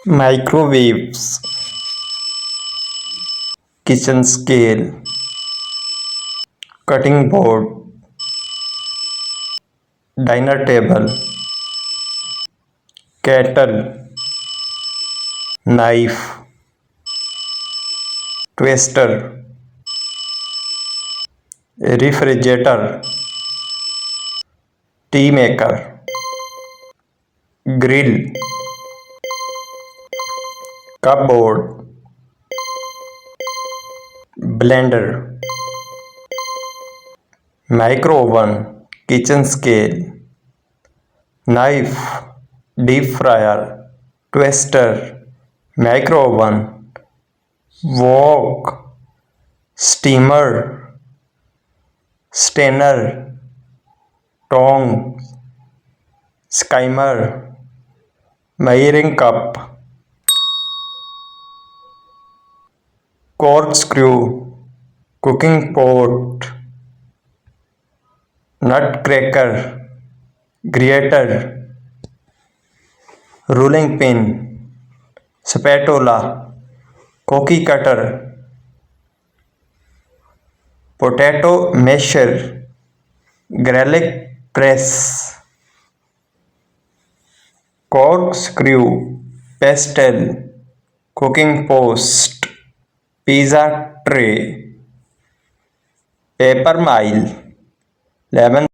Microwaves, kitchen scale, cutting board, dinner table, kettle, knife, twister, refrigerator, tea maker, grill, cupboard, blender, micro oven, kitchen scale, knife, deep fryer, twister, micro oven, wok, steamer, strainer, tongs, skimmer, measuring cup, corkscrew, cooking pot, nutcracker, grater, rolling pin, spatula, cookie cutter, potato masher, garlic press, corkscrew, pestle, cooking post, pizza tray, paper mile, lemon